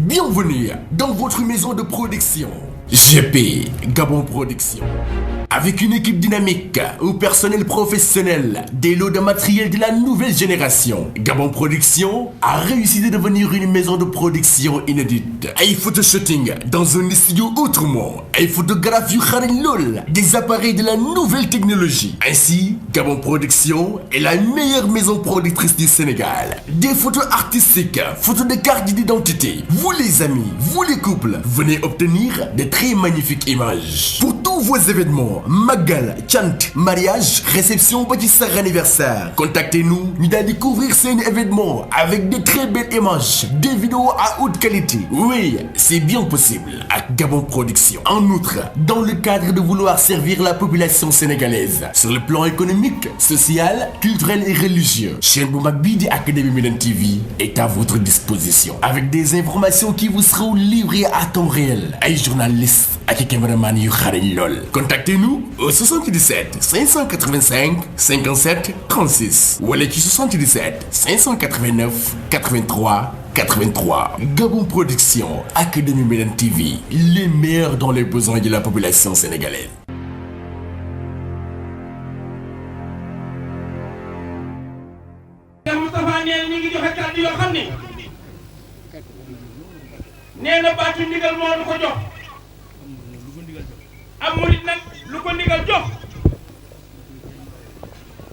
Bienvenue dans votre maison de production. GP Gabon Production. Avec une équipe dynamique, un personnel professionnel, des lots de matériel de la nouvelle génération, Gabon Production a réussi de devenir une maison de production inédite. Ay photoshooting dans un studio autrement, ay photographes yu xarañ lool, des appareils de la nouvelle technologie. Ainsi, Gabon Production est la meilleure maison productrice du Sénégal. Des photos artistiques, photos de cartes d'identité. Vous les amis, vous les couples, venez obtenir de très magnifiques images. Pour tous vos événements, Magal, chant, mariage, réception, petit star anniversaire. Contactez-nous, nous allons découvrir ces événements avec de très belles images, des vidéos à haute qualité. Oui, c'est bien possible à Gabon Production. En outre, dans le cadre de vouloir servir la population sénégalaise, sur le plan économique, social, culturel et religieux, chaîne Boumagbi Académie Médine TV est à votre disposition. Avec des informations qui vous seront livrées à temps réel. Ay journalistes ak cameraman yu xarañ lool. Contactez-nous au 77 585 57 36 ou à 77 589 83 83. Gabon Production, Académie Médine TV, les meilleurs dans les besoins de la population sénégalaise. Moustapha nee na ñu ngi joxe kàddu yoo xam ni nee na baatu ndigal moo nu ko jox am murit nag lu ko ndigal jox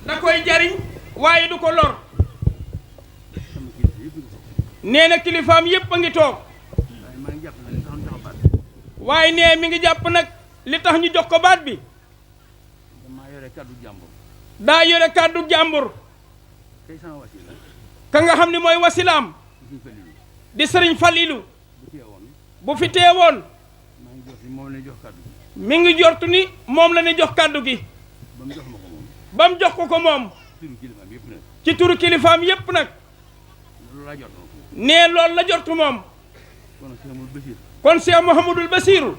da koy jariñ waaye du ko lor nee na kilifaam yépp a ngi toog waaye nee mi ngi jàpp nag li tax ñu jox ko baat bi daa yore kàddu jàmbur ka nga xam ni mooy wasilaam di sëriñ Falilu bu fi teewoon mi ngi jortu ni moom la ne jox kàddu gi ba mu jox ko moom ci turu kilifaam yépp nag nee loolu la jortu moom kon Cheikh Mouhamadul Basiru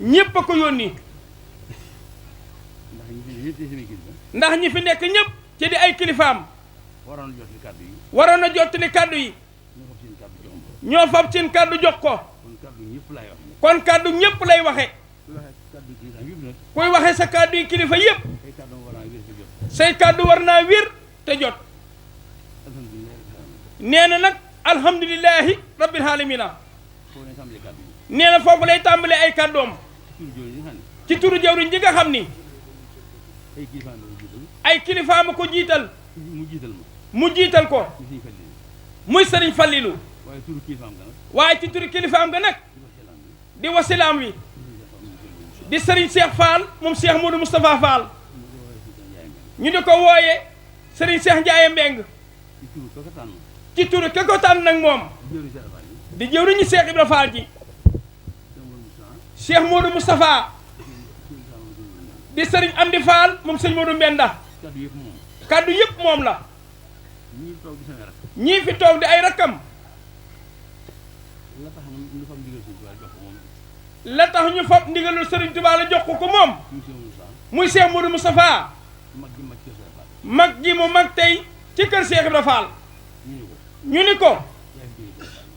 ñépp a ko yónni ndax ñi fi nekk ñépp ci di ay kilifaam waroon a jottali kàddu yi ñoo fab seen kàddu jox ko kon kàddu ñépp lay waxe kuy waxe sa kàddu yi kilifa yépp say kàddu war naa wér te jot nee na nag alhamdulillahi rabbil alamina nee na foofu lay tàmbale ay kàddoom ci turu jawriñ ji nga xam ni ay kilifaama ko jiital mu jiital ko muy sëriñ Fallilu waaye ci turu kilifaam ga nag di wasilaam wi di sëriñ Cheikh Fall moom Cheikh Modou Moustapha Fall ñu di ko wooye sëriñ Cheikh Ndiaye Mbeng ci turu ka ko tànn nag moom di jëwriñu Cheikh Ibra Fall ji Cheikh Modou Moustapha di sëriñ Amdi Fall moom sëñ Modou Mbenda kaddu yëpp moom la ñii fi toog di ay rakkam la tax ñu fab ndigalul Sëriñ Tuubaa la jox ko moom muy Cheikh Modou Moustapha mag gi mu mag tey ci kër Cheikh Ibra Fall ñu ni ko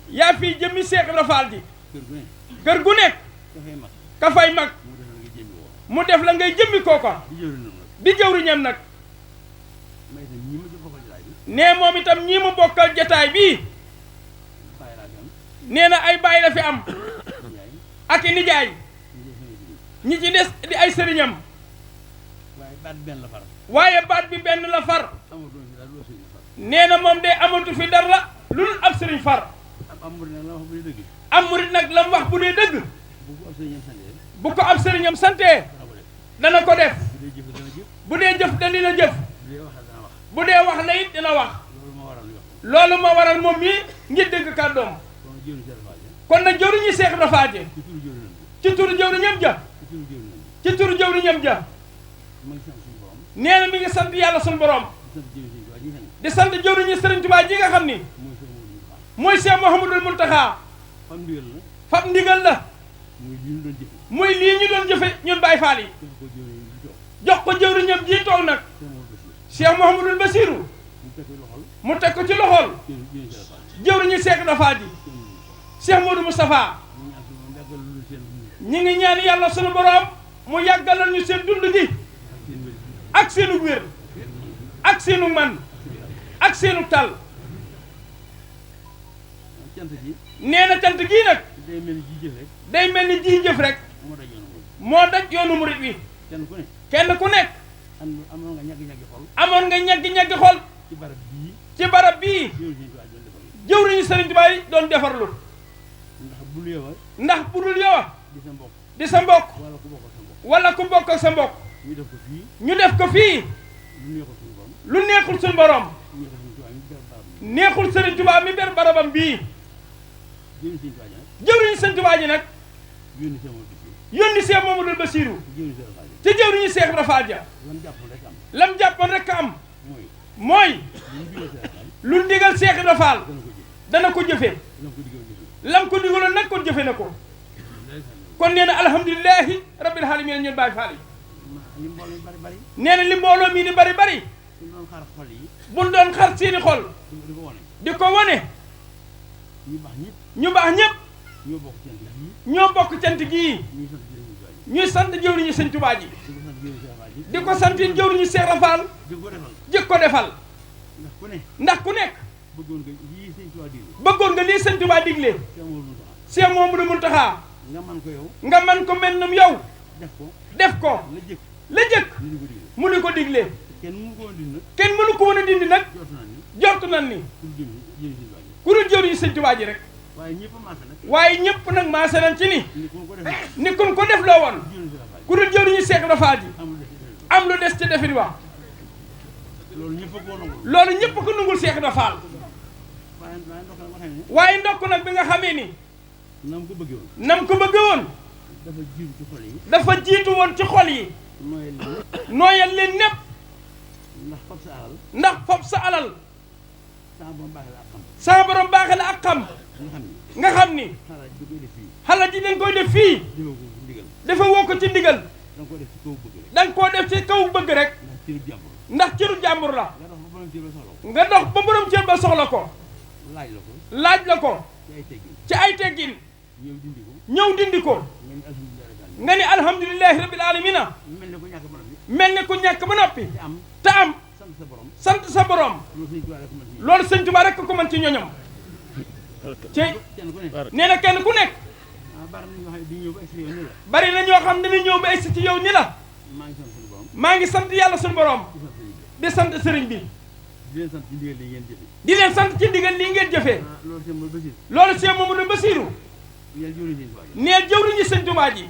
yaa fii jëmmi Cheikh Ibra Fall ji kër gu nekk ka fay mag mu def la ngay jëmmi kooko di jëwriñam nag nee moom itam ñii mu bokkal jataay bii nee na ay baay la fi am ak i nijaay ñi ci des di ay sëriñam waaye baat bi benn la far nee na moom de amatu fi dara lu dul ab sëriñ far am murit nag la mu wax bu dee dëgg bu ko ab sëriñam santee dana ko def bu dee jëf dina jëf bu dee wax la it dina wax loolu moo waral moom mii ngir dégg kàddoom kon nag jëwriñu Seex Ibra Faal ji ci turu jëwriñam ja ci turu jëwriñam ja nee na mi ngi sant yàlla suñu borom di sant jëwriñu Sëriñ Tuubaa ji nga xam ni mooy Cheikh Mouhamadul Mountakha fab ndigal la muy lii ñu doon jëfe ñun Baay Faal yi jox ko jëwriñam ji toog nag Cheikh Mouhamadul Basiru mu teg ko ci loxol jëwriñu Seex Ibra Faal ji Cheikh Modou Moustapha ñi ngi ñaan yàlla sunu borom mu yàggalal ñu seen dund gi ak seenu wér ak seenu man ak seenu tal nee na cant gii nag day mel ni ji jëf rek moo daj yoonu murit wi kenn ku nekk amoon nga ñaggi-ñaggi xol ci barab bii jëwriñu Sëriñ Tuubaa yi doon defarlu ndax bu dul yow di sa mbokk wala ku bokk ak sa mbokk ñu def ko fii lu neexul suñu borom neexul Sëriñ Tuubaa mi ber barabam bii jëwriñu Sëriñ Tuubaa ji nag yónni Seex Mamadu Basiiru ci jëwriñu Seex Ibra Faal ja lam jàppoon rek am mooy lu ndigal Seex Ibra Faal dana ko jëfe lam ko digaloon nag kon jëfe na ko kon nee na alhamdulilahi rabbil alamin ñun Baay Faal yi nee na li mbooloo mii di bari bari buñ doon xar seeni xol di ko wone ñu baax ñëpp ñoo bokk cant gii ñuy sant jëwriñu Sëñ Tuubaa ji di ko sant jëwriñu Seex Ibra Faal jëkk ko defal ndax ku nekk bëggoon nga lii Sëñ Tuubaa digle Seex Mamadu Muntaxaa nga man ko mel num yow def ko la jëkk mu di ko digle kenn mënu ko woon a dindi nag jortu nan ni ku dul jëwriñu Sëñ Tuubaa ji rek waaye ñëpp nag maase nañ ci ni kun ko def loo woon ku dul jëwriñu Seex Ibra Faal ji am lu des ci defin wax loolu ñëpp ko nungul Seex Ibra Faal waaye ndokk nag bi nga xamee ni nam ko bëgge woon dafa jiitu woon ci xol yi nooyal leen népp ndax fab sa alal sa borom baaxe la ak xam nga xam ni xalaat ji dañ koy def fii dafa woo ko ci ndigal danga koo def ci kaw bëgg rek ndax cëru jàmbur la nga dox ba borom cër ba soxla ko laaj la ko ci ay teggin ñëw dindi ko nga ni alhamdulilahi rabbil alamina mel ne ku ñàkk ba noppi te am sant sa borom loolu Sëñ Tuubaa rek ko mën ci ñoñam ci nee na kenn ku nekk bari na ñoo xam ne dañuy ñëw ba egsi ci yow ni la maa ngi sant yàlla suñu borom di sant sëriñ bi di leen sant ci ndigal lii ngeen jëfee loolu Seex Mamadu Basiiru neel jëwriñu Sëñ Tuubaa ji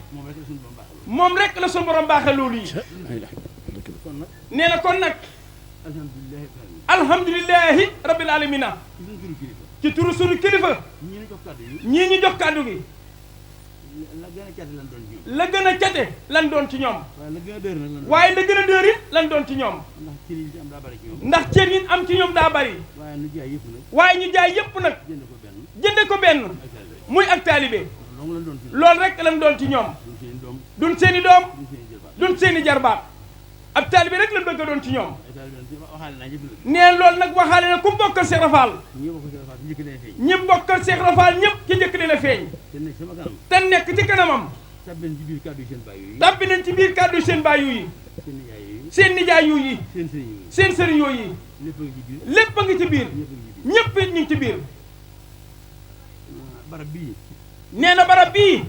moom rek la suñu borom baaxee loolu yi nee na kon nag alhamdulilahi rabbil alamina ci turu sunu kilifa ñii ñu jox kàddu gi la gën a cate lan doon ci ñoom waaye la gën a dër it lan doon ci ñoom ndax cër yi am ci ñoom daa bari waaye ñu jaay yëpp nag jënde ko benn muy ak taalibe loolu rek lan doon ci ñoom duñ seeni doom duñ seeni jarbaat ab taalibe rek lan bëgg a doon ci ñoom nee loolu nag waxaale na ku bokkal Seex Ibra Faal ñi bokkal Seex Ibra Faal ñëpp ci njëkk dina feeñ te nekk ci kanamam tabbi nañ ci biir kàddu seen baay yu yi seen nijaay yu yi seen sëriñ yooyu yi lépp a ngi ci biir ñëpp it ñu ngi ci biir nee na barab bii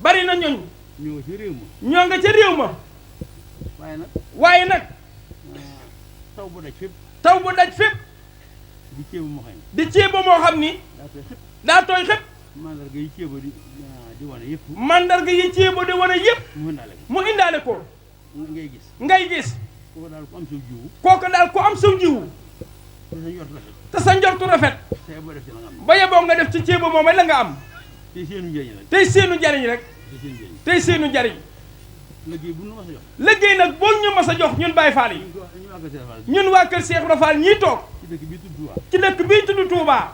bari na ñooñ ñoo nga ca réew ma waaye nag taw bu daj fépp di ceebo moo xam ni daa tooy xëpp mandarga yi ceebo di wane yëpp mu indaale ko ngay gis kooku daal ku am saw jiwu te sa njortu rafet ba yeboo nga def ci ceebo moom la nga am tey seenu njariñ rek tey seenu njariñ liggéey nag boo ñu mas a jox ñun Baay Faal yi ñun waa kër Seex Ibra Faal ñii toog ci dëkk bii tudd Touba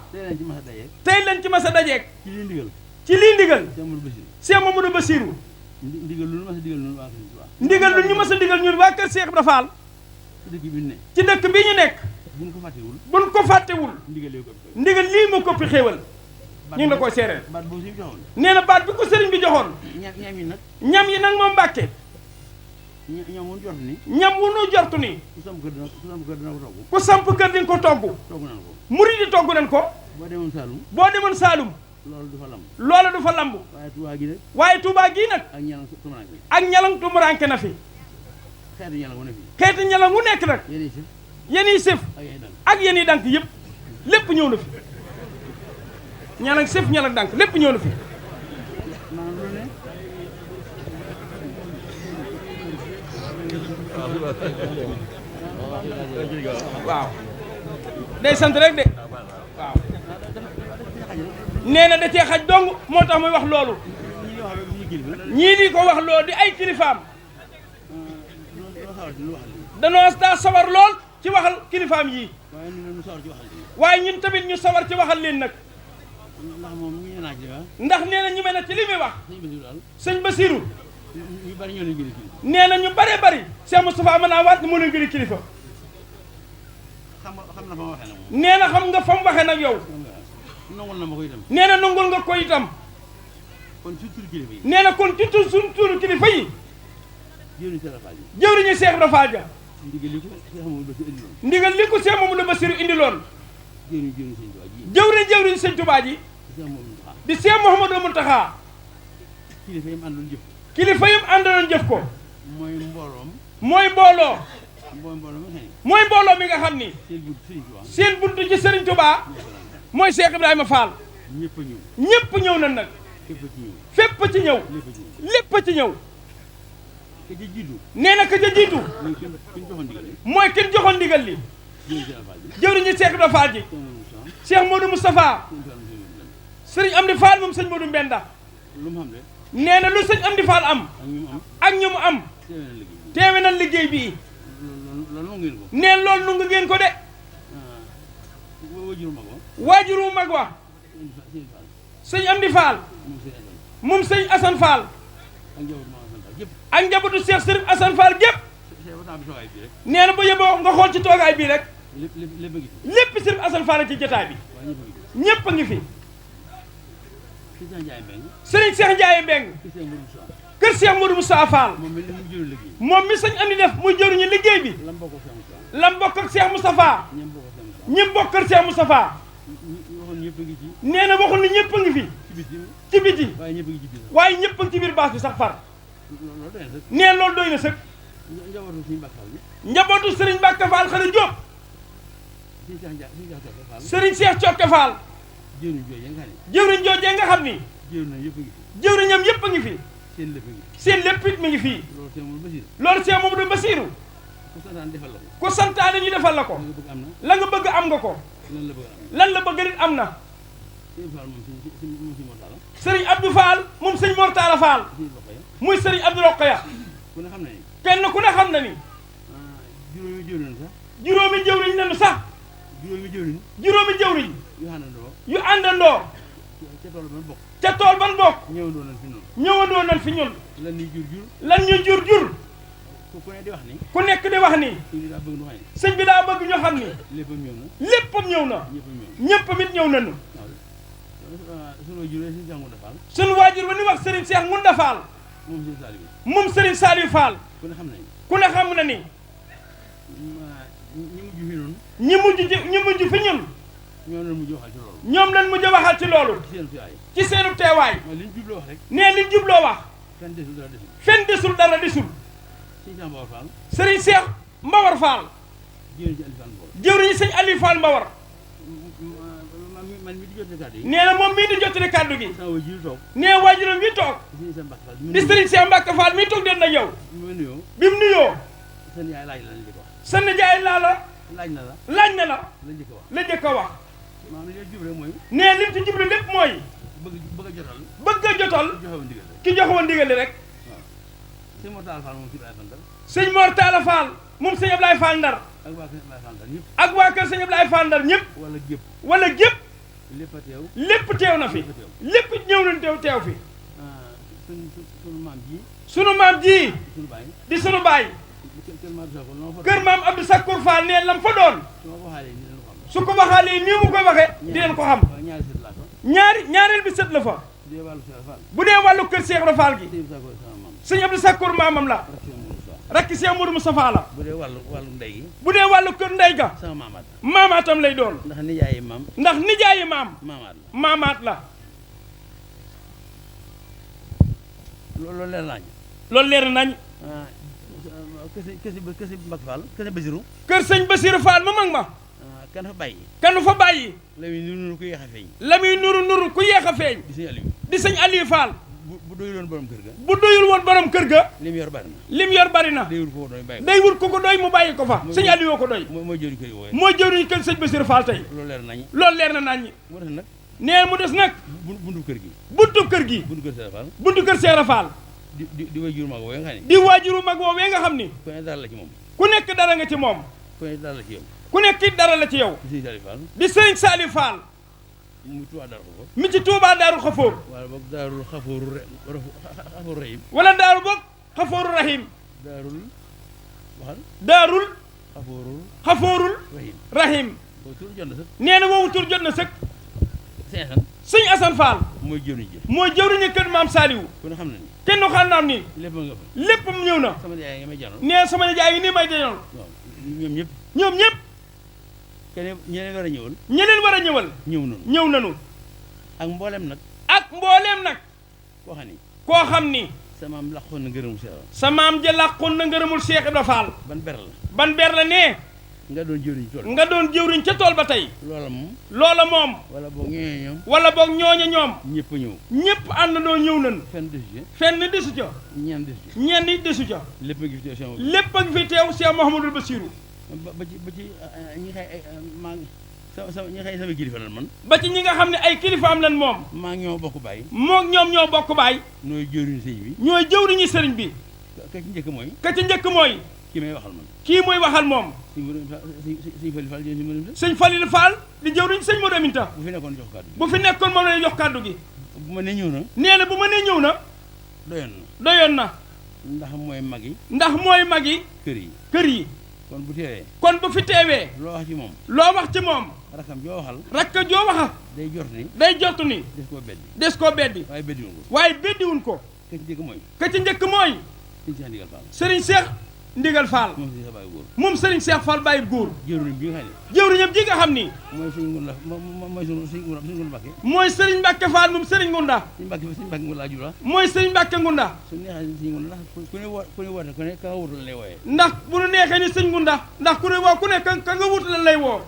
tey lañ ci mas a dajeeg ci lii ndigal Seex Mamadu Basiiru ndigal lu ñu mas a digal ñun waa kër Seex Ibra Faal ci dëkk bii ñu nekk buñ ko fàttewul ndigal lii mu ko fi xéewal ñu ngi la koy seereel nee na baat bi ko sëriñ bi joxoon ñam yi nag moom Mbàkke ñam wu nu jortu ni ku samp kër di nga ko togg murid yi togg nañ ko boo demoon Saalum loolu du fa lamb waaye Tuubaa gii nag ak ñalang tumuranke na fi xeetu ñalang wu nekk nag yéen yi sëf ak yéen yi dank yëpp lépp ñëw na fi ñalang sëf ñalang dank lépp ñëw na fi waaw day sant rek de waaw nee na da cee xaj dong moo tax muy wax loolu ñii di ko wax loolu di ay kilifaam daa sawar lool ci waxal kilifaam yii waaye ñun tamit ñu sawar ci waxal leen nag ndax nee na ñu mel na ci li muy wax sëñ Basiru nee na ñu bare bari Cheikh Moustapha mën naa waat ni moo leen gën a kilifa nee na xam nga fa mu waxee nag yow nee na nangul nga ko itam nee na kon ci suñ tuuru kilifa yi jëwriñu Cheikh Ibra Fall ja ndigal li ko Cheikh Mamadou Bassirou indiloon jëwriñ sëñ Touba ji di Cheikh Mouhamadou Mountakha kilifa yam àndaloon jëf ko mooy mbooloo mi nga xam ni seen buntu ci Serigne Touba mooy Cheikh Ibrahima Fall ñëpp ñëw na nag fépp ci ñëw lépp ci ñëw nee na ka ca jiitu mooy kenn joxoon ndigal li jëwriñu Cheikh Ibrahima Fall ji Cheikh Modou Moustapha Serigne Amdi Fall moom sëñ Modou Mbenda nee na lu sëñ Amdi Fall am ak ñu mu am teewe na liggéey bii nee loolu nu nga ngeen ko de waajuru mag wa sëñ Amdi Fall moom sëñ Assane Fall ak njabootu Cheikh Sërif Assane Fall gépp nee na ba yeboo nga xool ci toogaay bii rek lépp Sërif Assane Fall ci jotaay bi ñépp a ngi fi sëriñ Cheikh Ndiaye Mbeng kër Cheikh Modou Moussa Fall moom mi sëñ Amdi def muy jëruñu liggéey bi lam bokk ak Cheikh Moustapha ñim bokk ak Cheikh Moustapha nee na waxul ni ñëpp a ngi fi ci biti waaye ñëpp a ngi ci biir baas bi sax far nee loolu doy na sëkk njabootu sëriñ Mbacke Fall xale Diop sëriñ Cheikh Cokke Fall jëwriñ joojee nga xam ni jëwriñam yëpp a ngi fi seen lépp it mi ngi fii loolu Cheikh Mamadou Bassirou ku santaane ñu defal la ko la nga bëgg am nga ko lan la bëgg nit am na sëriñ Abdou Fall moom sëñ Mortala Fall muy sëriñ Abdou Rokhaya kenn ku ne xam na ni juróomi jëwriñ nanu sax juróomi jëwriñ yu àndandoo ca tool ban bokk ñëwandoo nañ fi ñun lan ñu jur ku nekk di wax ni sëñ bi daa bëgg ñu xam ni léppam ñëw na ñëppam it ñëw nañu sunu waajur wa ni wax Serigne Cheikh Ngounda Fall moom Serigne Saliou Fall ku ne xam na ni ñi mujj fi ñun ñoom lañ mujj waxal ci loolu ci seenu teewaay nee liñ jubloo wax fen desul dara desul Serigne Cheikh Mbawar Fall jëwriñu sëñ Aliou Fall Mbawar nee na moom mii di jottali kàddu gi nee waajuram wi toog di Serigne Cheikh Mbacke Fall mii toog den na yow bi mu nuyoo sën jaay laaj na la la jëkk a wax nee lim ci jublu lépp mooy bëgg a jotal ki joxewoon ndigal li rek sëñ Mor Talla Fall moom sëñ Ablaye Fall Ndar ak waa kër sëñ Ablaye Fall Ndar ñëpp wala gépp lépp teew na fi lépp ñëw nañ teew fi sunu maam ji di sunu baay kër maam Abdou Sakkour Fall nee lam fa doon su ko waxaalee nii mu koy waxee di leen ko xam ñaareel bi sët la fa bu dee wàllu kër Cheikh Ibra Fall gi sëñ Abdou Sakkour maamam la rakki Cheikh Mourou Moustapha la bu dee wàllu ndey gi bu dee wàllu kër ndey ga sama maamaatam lay doon ndax nijaayi maam maamaat la loolu leer nañ loolu leer nañ kësi Mbacke Fall kësi Basiru kër sëñ Basiru Fall ma mag ma kan fa bàyyi la muy nuru ku yéex a feeñ la muy nuru ku yéex a feeñ di sëñ Aliou Fall bu doyul woon borom kër ga bu doyul woon borom kër ga lim yor bari na day wut ku ko doy mu bàyyi ko fa sëñ Aliou ko doy mooy jëriñ kër yi mooy jëriñ kër sëñ Basiru Fall tey loolu leer na nañ nee mu des nag buntu kër gi buntu kër Cheikh Ibra Fall di waajuru mag woowee nga xam ne di waajuru mag woowee nga xam ni ku ne dara la ci moom ku nekk dara nga ci moom ku ne dara la ci yow ku nekk dara la ci yow di sëriñ Saliou Fall mi ci Touba Daaru Xafoor wala boog Daarul Xafooru Rahim wala daaru boog Xafooru Rahim Daarul Xafoorul Rahim nee na woowu tur jot na sëkk sëñ Assane Fall mooy jëwriñu kër maam Saliou ku ne xam na ni kenn du xam naam ni lépp ñëw na nee sama nijaay ngi nii may janoon ñoom ñëpp ñeneen war a ñëwal ñëw nanu ak mbooleem nag koo xam ni sa maam làqoon na ngërëmul Cheikh sa maam ja làqoon na ngërëmul Cheikh Ibra Fall ban ber la nee nga doon jëwriñ ca tool ba tey loola moom wala boog ñooña ñoom ñëpp ànd doo ñëw nañu fenn desu ca ñenn desu ca lépp a ngi fi teew Cheikh Mouhamadou Bassirou ba ci ñi xëy sama kilifa lan man ba ci ñi nga xam ne ay kilifaam lan moom maa ngi ñoo bokk baay ñoom ñoo bokk baay ñooy jëwriñu sëriñ bi ka ci njëkk mooy kii may waxal man kii mooy waxal moom sëñ Falil Fall di jëwriñ sëñ Modou Aminta bu fi nekkoon moom lay jox kàddu gi bu ma nee ñëw na nee na bu ma nee ñëw na doyoon na ndax mooy mag yi kër yi kon bu fi teewee loo wax ci moom rakka joo waxa day jortu ni des koo beddi waaye beddiwun ko ka ci njëkk mooy sëriñ Cheikh Ndigal Fall moom Serigne Cheikh Fall bàyyi góor jëwriñam ji nga xam ni mooy Serigne Mbacke Fall moom Serigne Ngunda mooy Serigne Mbacke Ngunda ndax bu nu neexee ni Serigne Ngunda ndax ku ne woo ku ne ka nga wut lan lay woo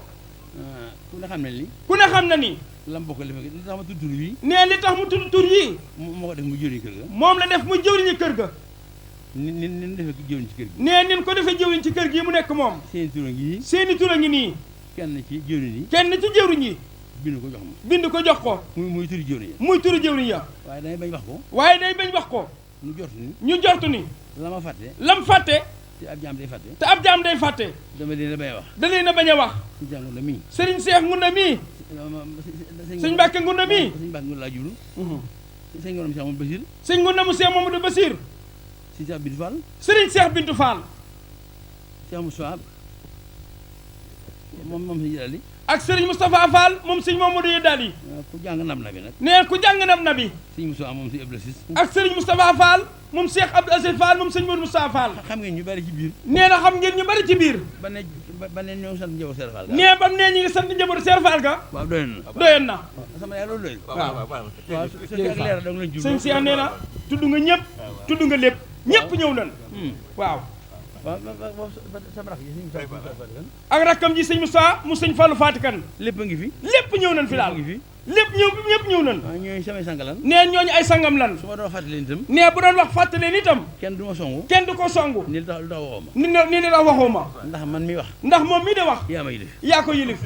ku ne xam na ni lam bokk li tax ma tudd tur yi nee li tax mu tudd tur yi moo ko def mu jëwriñu kër ga moom la def mu jëwriñu kër ga nin defee jëwriñ ci kër gi nee nin ko defee jëwriñ ci kër gi mu nekk moom seeni tur a ngi nii kenn ci jëwriñ yi bind ko jox ko muy turi jëwriñ ya waaye day bañ wax ko ñu jortu ni lam fàtte te ab jaam day fàtte da leen a bañ a wax Serigne Cheikh Ngunda mii sëñ Mbacke Ngunda mii sëñ Ngunda mu Cheikh Mamadou Bassir Serigne Cheikh Bintou Fall Cheikh Moussa moom sëñ Yedali ak Serigne Moustapha Fall moom sëñ Mamadou Yedali ku jàng nab na bi nag nee ku jàng nab na bi sëñ Moussa moom sëñ Abdou Aziz ak Serigne Moustapha Fall moom Cheikh Abdou Aziz Fall moom sëñ Modou Moustapha Fall xam ngeen ñu bari ci biir nee na xam ngeen ñu bari ci biir ba ne ñoo sant njaboot Seer Fall ga nee bam nee ñi ngi sant njaboot Seer Fall ga waaw doyoon na sama yaay loolu doy waaw sëñ Cheikh nee na tudd nga ñëpp tudd nga lépp ñëpp ñëw nañ waaw ak rakkam ji sëñ Moussa mu sëñ Fallou Fatikan lépp a ngi fi lépp ñëw nañ fi daal lépp ñëw nañ ñooñu samay sang lan nee ñooñu ay sangam lan su ma doon fàttaleen itam nee bu doon wax fàttaleen itam kenn du ma songu kenn du ko songu ni tax waxoo ma ni tax waxoo ma ndax man mi wax ndax moom mi de wax yaa ma yilif yaa ko yilif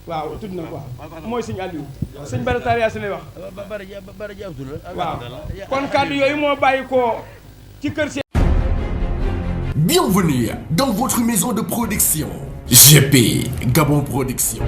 waaw tudd na waaw mooy sëñ Aliou sëñ Barataar yaa si lay wax bara ji abdul waaw kon kàddu yooyu moo bàyyi ko ci kër si. Bienvenue dans votre maison de production GP Gabon Production.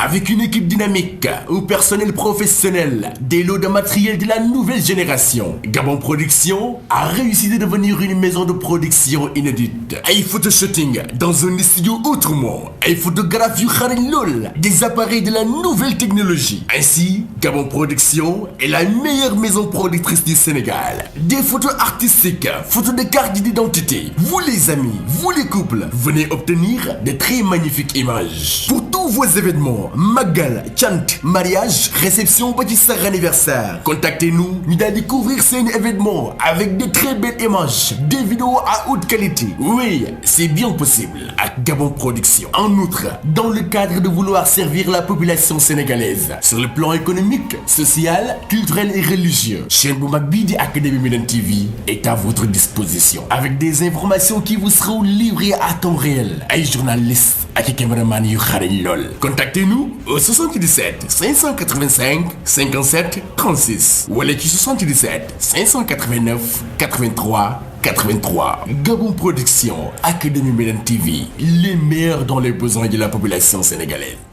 avec une équipe dynamique, un personnel professionnel, des lots de matériel de la nouvelle génération. Gabon Production a réussi de devenir une maison de production inédite. Ay photoshooting dans un studio autrement, ay photographes yu xarañ lool, des appareils de la nouvelle technologie. Ainsi, Gabon Production est la meilleure maison productrice du Sénégal. Des photos artistiques, photos de carte d'identité. Vous les amis, vous les couples, venez obtenir de très magnifiques images. Pour tous vos événements, magal, chant, mariage, réception, petit star anniversaire, contactez-nous, nous allons découvrir ces événements avec de très belles images, des vidéos à haute qualité. Oui, c'est bien possible à Gabon Production. En outre, dans le cadre de vouloir servir la population sénégalaise, sur le plan économique, social, culturel et religieux, chaîne Boumagbi Académie Médine TV est à votre disposition, avec des informations qui vous seront livrées à temps réel. Ay journalistes ak caméraman yu xarañ lool. Contactez-nous au 77 585 57 36 wala ci 77 589 83 83. Gabon Production, Académie Médine TV, les meilleurs dans les besoins de la population sénégalaise.